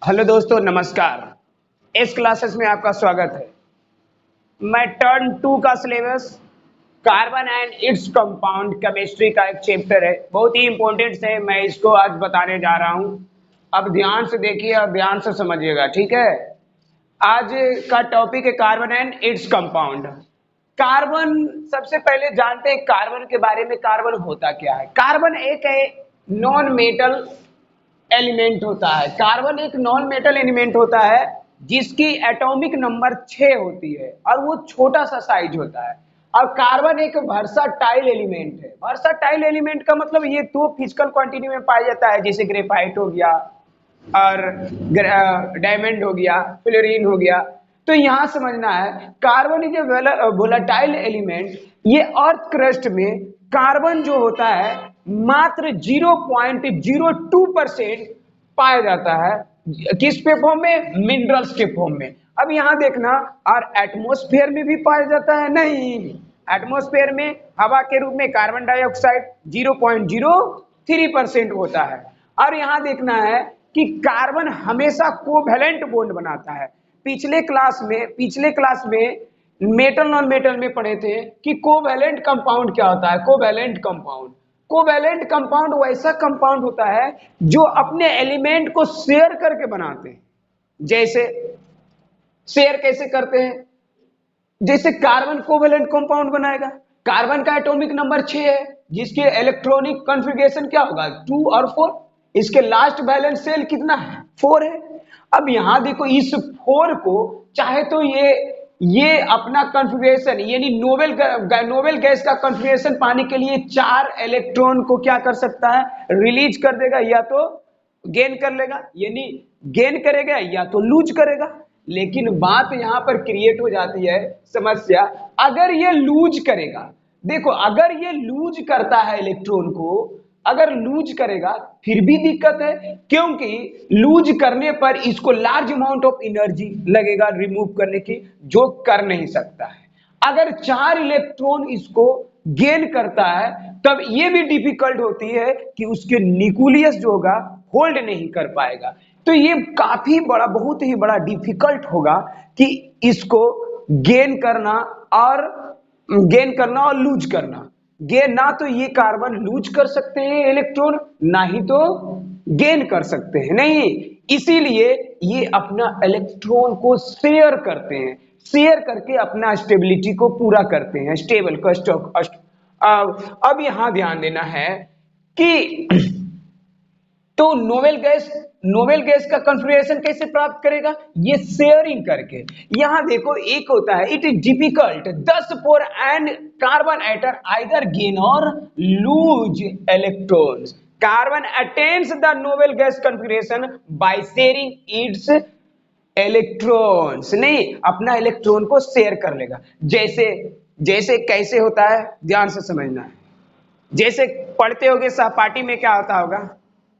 Hello दोस्तों, नमस्कार। इस क्लासेस में आपका स्वागत है। मैं टर्न 2 का syllabus carbon and its compound chemistry का एक चैप्टर है, बहुत ही इंपॉर्टेंट है। मैं इसको आज बताने जा रहा हूं। अब ध्यान से देखिए और ध्यान से समझिएगा, ठीक है। आज का टॉपिक है carbon and its compound. Carbon, सबसे पहले जानते हैं कार्बन के बारे में। कार्बन होता क्या है? कार्बन एक है नॉन मेटल एलिमेंट होता है। कार्बन एक नॉन मेटल एलिमेंट होता है जिसकी एटॉमिक नंबर 6 होती है और वो छोटा सा साइज होता है। और कार्बन एक वर्साटाइल एलिमेंट है। वर्साटाइल एलिमेंट का मतलब ये दो फिजिकल क्वांटिटी में पाया जाता है, जैसे ग्रेफाइट हो गया और डायमंड हो गया, फ्लोरीन हो गया। तो यहां समझना है carbon is a volatile element. ये अर्थ क्रस्ट में कार्बन जो होता है मात्र 0.02% पाया जाता है। किस पे फॉर्म में? मिनरल्स के फॉर्म में। अब यहां देखना, और एटमॉस्फेयर में भी पाया जाता है? नहीं। एटमॉस्फेयर में हवा के रूप में कार्बन डाइऑक्साइड 0.03% होता है। और यहां देखना है कि कार्बन हमेशा कोवैलेंट बॉन्ड बनाता है। पिछले क्लास में मेटल नॉन मेटल में पढ़े थे कि कोवैलेंट कंपाउंड क्या होता है। कोवैलेंट कंपाउंड वैसा कंपाउंड होता है जो अपने एलिमेंट को शेयर करके बनाते हैं। जैसे शेयर कैसे करते हैं? जैसे कार्बन कोवैलेंट कंपाउंड बनाएगा। कार्बन का एटॉमिक नंबर 6 है, जिसके इलेक्ट्रॉनिक कॉन्फ़िगरेशन क्या होगा? 2 और 4। इसके लास्ट वैलेंस शेल कितना है? 4 है। अब यहां देखो, इस 4 को चाहे तो ये अपना कॉन्फ़िगरेशन यानी नोबेल गैस का कॉन्फ़िगरेशन पाने के लिए 4 इलेक्ट्रॉन को क्या कर सकता है? रिलीज कर देगा, या तो गेन कर लेगा, यानी गेन करेगा या तो लूज करेगा। लेकिन बात यहां पर क्रिएट हो जाती है समस्या, अगर ये लूज करेगा। देखो, अगर ये लूज करता है इलेक्ट्रॉन को, अगर लूज करेगा फिर भी दिक्कत है, क्योंकि लूज करने पर इसको लार्ज अमाउंट ऑफ एनर्जी लगेगा रिमूव करने की, जो कर नहीं सकता है। अगर 4 इलेक्ट्रॉन इसको गेन करता है तब यह भी डिफिकल्ट होती है कि उसके न्यूक्लियस जो होगा होल्ड नहीं कर पाएगा। तो ये काफी बड़ा, बहुत ही बड़ा डिफिकल्ट होगा कि इसको गेन करना और लूज करना। गेन ना तो ये कार्बन लूज कर सकते हैं इलेक्ट्रॉन, ना ही तो गेन कर सकते हैं। नहीं, इसीलिए ये अपना इलेक्ट्रॉन को शेयर करते हैं। शेयर करके अपना स्टेबिलिटी को पूरा करते हैं, स्टेबल कस्ट। अब यहां ध्यान देना है कि तो नोबेल गैस का कॉन्फ़िगरेशन कैसे प्राप्त करेगा? ये शेयरिंग करके। यहां देखो, एक होता है it is difficult 10 for and carbon atom either gain और lose electrons. Carbon attains the noble gas configuration by sharing its electrons. नहीं, अपना इलेक्ट्रॉन को शेयर कर लेगा। जैसे जैसे कैसे होता है, ध्यान से समझना है। जैसे पढ़ते होगे सहपाठी में, क्या होता होगा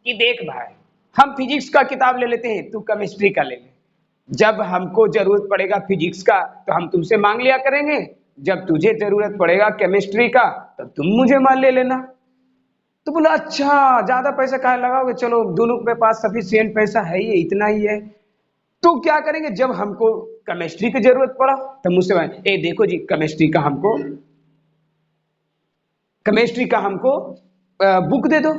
कि देख भाई, हम फिजिक्स का किताब ले लेते हैं, तू केमिस्ट्री का ले ले। जब हमको जरूरत पड़ेगा फिजिक्स का तो हम तुमसे मांग लिया करेंगे, जब तुझे जरूरत पड़ेगा केमिस्ट्री का तब तुम मुझे मान ले लेना। तो बोला अच्छा, ज्यादा पैसा काहे लगाओगे, चलो दोनों के पास सफिशिएंट पैसा है, ये इतना ही है। तो क्या करेंगे, जब हमको केमिस्ट्री की जरूरत पड़ा तो मुझसे ए देखो जी, केमिस्ट्री का हमको बुक दे दो।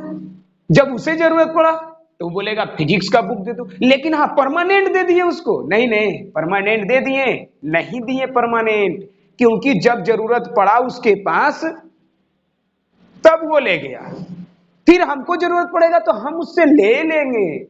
जब उसे जरूरत पड़ा तो बोलेगा फिजिक्स का बुक दे दो। लेकिन हाँ, परमानेंट दे दिए उसको? नहीं नहीं, परमानेंट दे दिए? नहीं दिए परमानेंट, क्योंकि जब जरूरत पड़ा उसके पास तब वो ले गया। फिर हमको जरूरत पड़ेगा तो हम उससे ले लेंगे।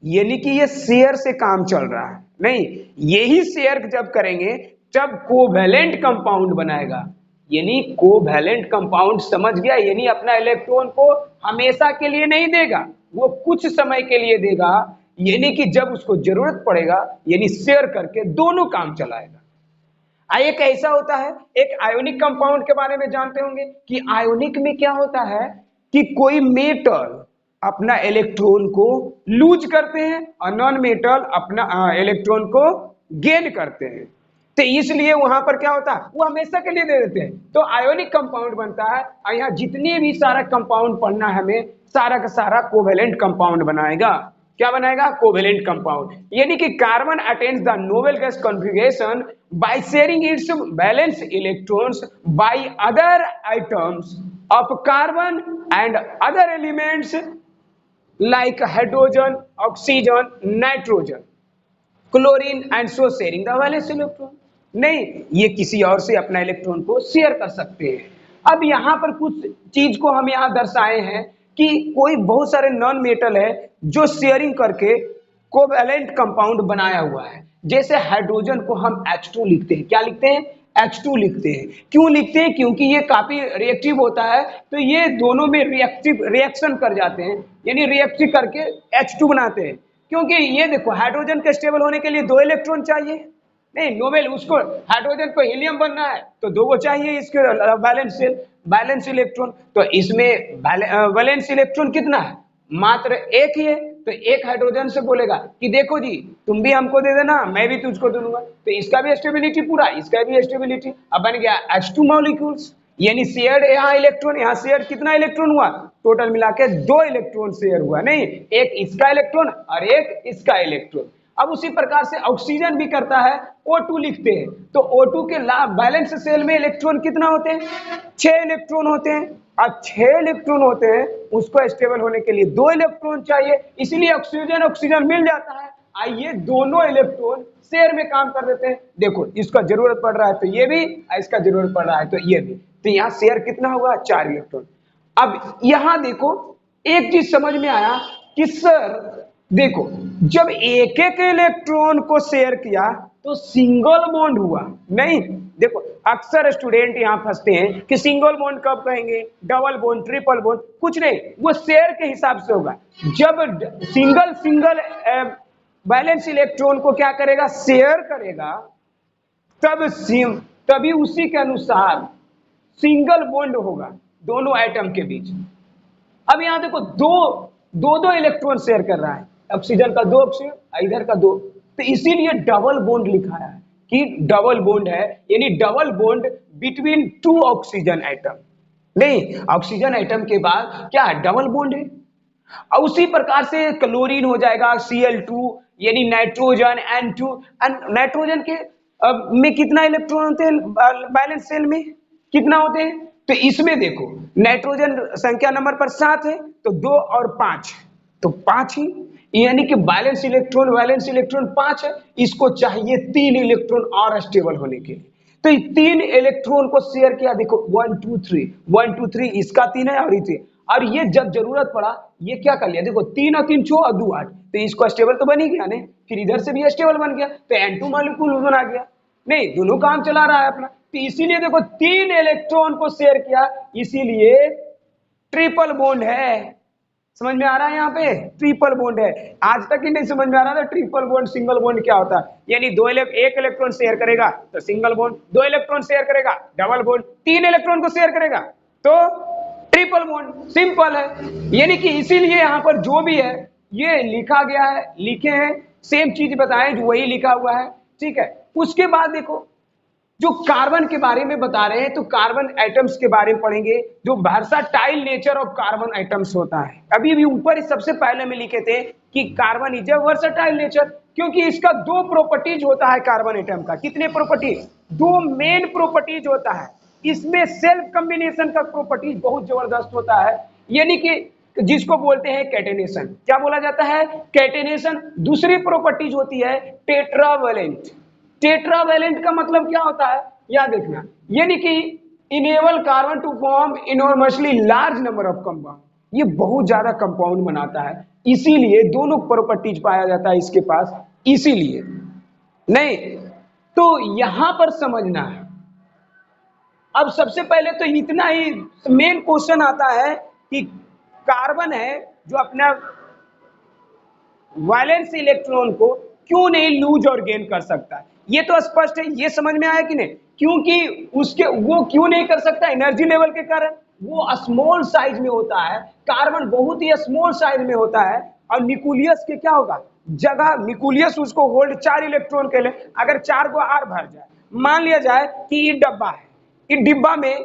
यानी कि ये शेयर से काम चल रहा है। नहीं, यही शेयर जब करेंगे जब कोवैलेंट कंपाउंड बनाएगा। यानी कोवैलेंट कंपाउंड, समझ गया? यानी अपना इलेक्ट्रॉन को हमेशा के लिए नहीं देगा, वो कुछ समय के लिए देगा। यानी कि जब उसको जरूरत पड़ेगा, यानी शेयर करके दोनों काम चलाएगा। एक ऐसा होता है, एक आयोनिक कंपाउंड के बारे में जानते होंगे कि आयोनिक में क्या होता है कि कोई मेटल अपना इलेक्ट्रॉन को लूज करते हैं और नॉन मेटल अपना इलेक्ट्रॉन को गेन करते हैं। तो इसलिए वहां पर क्या होता है, वो हमेशा के लिए दे देते हैं, तो आयोनिक कंपाउंड बनता है। और यहाँ जितने भी सारा कंपाउंड पढ़ना है हमें, सारा का सारा कोवैलेंट कंपाउंड बनाएगा। क्या बनाएगा? Covalent compound. यानी कि carbon attains the noble gas configuration by sharing it's valence electrons by other items of carbon and other elements like hydrogen, oxygen, nitrogen, chlorine and so sharing the valence electron. नहीं, ये किसी और से अपना electron को share कर सकते हैं। अब यहां पर कुछ चीज को हम यहां दर्शाए हैं कि कोई बहुत सारे नॉन मेटल है जो शेयरिंग करके कोवैलेंट कंपाउंड बनाया हुआ है। जैसे हाइड्रोजन को हम H2 लिखते हैं। क्या लिखते हैं? H2 लिखते हैं। क्यों लिखते हैं? क्योंकि ये काफी रिएक्टिव होता है, तो ये दोनों में रिएक्शन कर जाते हैं, यानी रिएक्ट करके H2 बनाते हैं। क्योंकि ये देखो, हाइड्रोजन के स्टेबल होने के लिए 2 इलेक्ट्रॉन चाहिए। नहीं, नोबेल उसको हाइड्रोजन को हीलियम बनना है तो 2 को चाहिए इसके बैलेंस इलेक्ट्रॉन। तो इसमें वैलेंस इलेक्ट्रॉन कितना है? मात्र एक ही है। तो एक हाइड्रोजन से बोलेगा कि देखो जी, तुम भी हमको दे देना, मैं भी तुझको दे दूंगा। तो इसका भी स्टेबिलिटी पूरा, इसका भी स्टेबिलिटी। अब बन गया H2 मॉलिक्यूल्स, यानी शेयर्ड यहाँ इलेक्ट्रॉन, यहाँ शेयर कितना इलेक्ट्रॉन हुआ? टोटल मिला के 2 इलेक्ट्रॉन शेयर हुआ। नहीं, एक इसका इलेक्ट्रॉन और एक इसका इलेक्ट्रॉन। अब उसी प्रकार से ऑक्सीजन भी करता है, O2 लिखते हैं। तो O2 के बैलेंस सेल में इलेक्ट्रॉन कितना होते हैं? 6 इलेक्ट्रॉन होते हैं। और 6 इलेक्ट्रॉन होते हैं, उसको स्टेबल होने के लिए 2 इलेक्ट्रॉन चाहिए, इसीलिए ऑक्सीजन मिल जाता है। आइए दोनों इलेक्ट्रॉन शेयर में काम कर देते हैं। देखो, इसका जरूरत पड़ रहा है तो ये भी, इसका जरूरत पड़ रहा है तो ये भी। तो यहाँ शेयर कितना होगा? 4 इलेक्ट्रॉन। अब यहां देखो, एक चीज समझ में आया कि सर देखो, जब एक एक इलेक्ट्रॉन को शेयर किया तो सिंगल बॉन्ड हुआ। नहीं, देखो अक्सर स्टूडेंट यहां फंसते हैं कि सिंगल बॉन्ड कब कहेंगे, डबल बॉन्ड, ट्रिपल बॉन्ड, कुछ नहीं, वो शेयर के हिसाब से होगा। जब सिंगल बैलेंस इलेक्ट्रॉन को क्या करेगा? शेयर करेगा, तभी उसी के अनुसार सिंगल बॉन्ड होगा दोनों एटम के बीच। अब यहां देखो, दो इलेक्ट्रॉन शेयर कर रहा है, ऑक्सीजन का 2 ऑक्सीजन, इधर का 2, तो इसीलिए डबल बॉन्ड लिखा है कि डबल बॉन्ड है, यानी double bond between 2 oxygen atom. नहीं, ऑक्सीजन एटम के बाद क्या है? डबल बॉन्ड है। और उसी प्रकार से क्लोरीन हो जाएगा Cl2, यानी नाइट्रोजन N2। नाइट्रोजन के में कितना इलेक्ट्रॉन होते हैं बैलेंस सेल में? कितना होते हैं? तो इसमें देखो, नाइट्रोजन संख्या नंबर पर 7 है, तो 2 और 5, तो 5 ही, यानी कि वैलेंस इलेक्ट्रॉन 5 है। इसको चाहिए 3 इलेक्ट्रॉन और स्टेबल होने के लिए। तो 3 इलेक्ट्रॉन को शेयर किया। देखो 1 2 3 इसका 3 है और ये, और ये जब जरूरत पड़ा ये क्या कर लिया? देखो 3 और 3 6 और 2 8, तो इसको स्टेबल तो बन ही गया नहीं, फिर इधर से भी स्टेबल बन गया, तो N2 मॉलिक्यूल बना गया। नहीं, दोनों काम चला रहा है अपना। तो इसीलिए देखो 3 इलेक्ट्रॉन को शेयर किया, इसीलिए ट्रिपल बॉन्ड है। समझ में आ रहा है? यहाँ पे ट्रिपल बॉन्ड है। आज तक ही नहीं समझ में आ रहा था ट्रिपल बॉन्ड सिंगल बॉन्ड क्या होता है। यानी एक इलेक्ट्रॉन शेयर करेगा तो सिंगल बॉन्ड, 2 इलेक्ट्रॉन शेयर करेगा डबल बॉन्ड, 3 इलेक्ट्रॉन को शेयर करेगा तो ट्रिपल बॉन्ड। सिंपल है। यानी कि इसीलिए यहाँ पर जो भी है ये लिखा गया है, लिखे हैं, सेम चीज बताएं जो वही लिखा हुआ है। ठीक है। उसके बाद देखो, जो कार्बन के बारे में बता रहे हैं, तो कार्बन एटम्स के बारे में पढ़ेंगे, जो versatile nature of carbon atoms होता है। अभी भी ऊपर सबसे पहले में लिखे थे कि carbon is a versatile nature, क्योंकि इसका 2 प्रॉपर्टीज होता है कार्बन एटम का। कितने प्रॉपर्टीज? 2 मेन प्रॉपर्टीज होता है। इसमें सेल्फ कॉम्बिनेशन का प्रॉपर्टीज बहुत जबरदस्त होता है, यानी कि जिसको बोलते हैं कैटेनेशन। क्या बोला जाता है? कैटेनेशन। दूसरी प्रॉपर्टीज होती है टेट्रावैलेंट। टेट्रावैलेंट का मतलब क्या होता है? याद देखना, यानी कि enable carbon to form enormously large number of compound. ये बहुत ज्यादा कंपाउंड बनाता है, इसीलिए दोनों प्रॉपर्टीज पाया जाता है इसके पास। इसीलिए नहीं, तो यहां पर समझना है। अब सबसे पहले तो इतना ही मेन क्वेश्चन आता है कि कार्बन है जो अपना वैलेंस इलेक्ट्रॉन को क्यों नहीं लूज और गेन कर सकता है। ये तो स्पष्ट है, ये समझ में आया कि नहीं? क्योंकि उसके वो क्यों नहीं कर सकता? एनर्जी लेवल के कारण। वो स्मॉल साइज में होता है, कार्बन बहुत ही स्मॉल साइज में होता है। और न्यूक्लियस के क्या होगा? जगह, न्यूक्लियस उसको होल्ड 4 इलेक्ट्रॉन के लिए, अगर 4 को और भर जाए, मान लिया जाए कि ये डब्बा है, इस डिब्बा में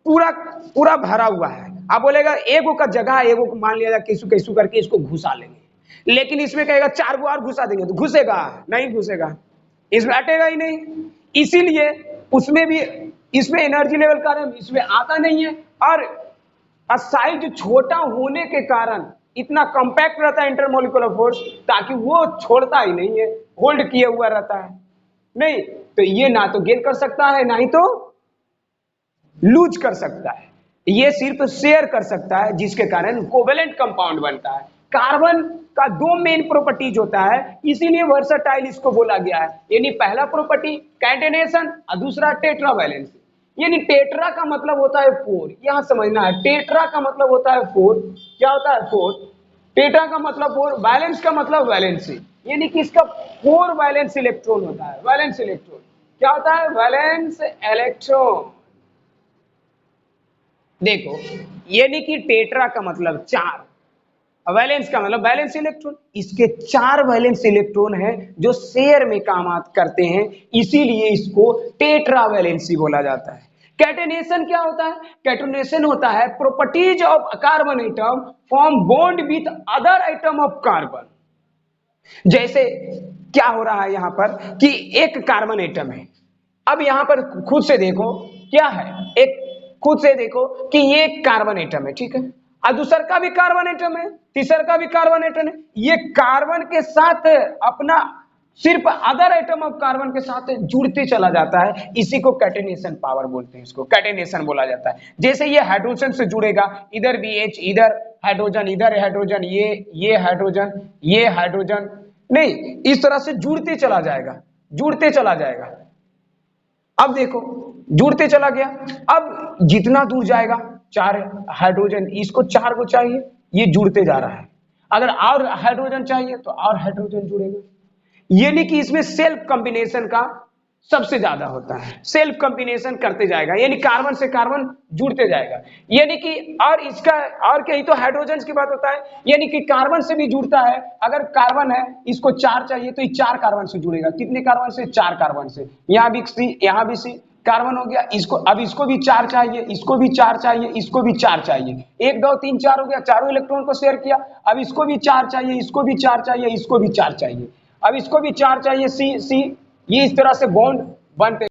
पूरा भरा हुआ है। आप बोलेगा एगो का जगह, एगो को मान लिया जाए कैसू कैसू करके इसको घुसा लेंगे, लेकिन इसमें कहेगा 4 बार घुसा देंगे तो घुसेगा नहीं, घुसेगा, इसमें अटेगा ही नहीं। इसीलिए उसमें भी, इसमें एनर्जी लेवल कारण इसमें आता नहीं है, और साइज छोटा होने के कारण इतना कॉम्पैक्ट रहता है इंटरमोलिकुलर फोर्स, ताकि वो छोड़ता ही नहीं है, होल्ड किए हुआ रहता है। नहीं तो ये ना तो गेन कर सकता है ना ही तो लूज कर सकता है, ये सिर्फ शेयर कर सकता है, जिसके कारण कोवेलेंट कंपाउंड बनता है। कार्बन का 2 मेन प्रॉपर्टीज होता है, इसीलिए वर्सटाइल इसको बोला गया है। यानी पहला प्रॉपर्टी कैटेनेशन और दूसरा टेट्रा वैलेंसी। यानी टेट्रा का मतलब होता है 4, यहां समझना है, टेट्रा का मतलब होता है 4। क्या होता है 4? टेट्रा का मतलब 4, वैलेंस का मतलब वैलेंसी, यानी कि इसका 4 वैलेंस इलेक्ट्रॉन होता है। वैलेंस इलेक्ट्रॉन क्या होता है? Valence electron. देखो, यानी कि टेट्रा का मतलब 4, वैलेंस का मतलब वैलेंस इलेक्ट्रॉन, इसके 4 वैलेंस इलेक्ट्रॉन है जो शेयर में काम करते हैं, इसीलिए इसको टेट्रा वैलेंसी बोला जाता है। कैटेनेशन क्या होता है? कैटेनेशन होता है properties of carbon atom form bond with other atom of carbon. जैसे क्या हो रहा है यहां पर कि एक कार्बन एटम है, अब यहां पर खुद से देखो क्या है, एक खुद से देखो कि ये एक कार्बन एटम है, ठीक है, और दूसर का भी कार्बन एटम है, तीसर का भी कार्बन एटम है, ये कार्बन के साथ अपना सिर्फ अदर एटम ऑफ कार्बन के साथ जुड़ते चला जाता है, इसी को कैटेनेशन पावर बोलते हैं, इसको कैटेनेशन बोला जाता है। जैसे ये हाइड्रोजन से जुड़ेगा, इधर BH, इधर हाइड्रोजन, इधर हाइड्रोजन, ये हाइड्रोजन, ये हाइड्रोजन, नहीं, इस तरह से जुड़ते चला जाएगा, जुड़ते चला जाएगा। अब देखो जुड़ते चला गया, अब जितना दूर जाएगा 4 हाइड्रोजन, इसको 4 को चाहिए, ये जुड़ते जा रहा है, अगर और हाइड्रोजन चाहिए तो और हाइड्रोजन जुड़ेगा। यानी कि इसमें सेल्फ कॉम्बिनेशन का सबसे ज्यादा होता है, सेल्फ कॉम्बिनेशन करते जाएगा, यानी कार्बन से कार्बन जुड़ते जाएगा। यानी कि और इसका और क्या, ही तो हाइड्रोजन की बात होता है, यानी कि कार्बन से भी जुड़ता है, अगर कार्बन है इसको 4 चाहिए तो ये 4 कार्बन से जुड़ेगा, कितने कार्बन से? 4 कार्बन से। यहाँ भी C, यहाँ भी C कार्बन हो गया, इसको अब इसको भी 4 चाहिए, इसको भी 4 चाहिए, इसको भी 4 चाहिए, 1 2 3 4 हो गया, चारों इलेक्ट्रॉन को शेयर किया, अब इसको भी 4 चाहिए, इसको भी 4 चाहिए, इसको भी 4 चाहिए, अब इसको भी 4 चाहिए, C, ये इस तरह से बॉन्ड बनते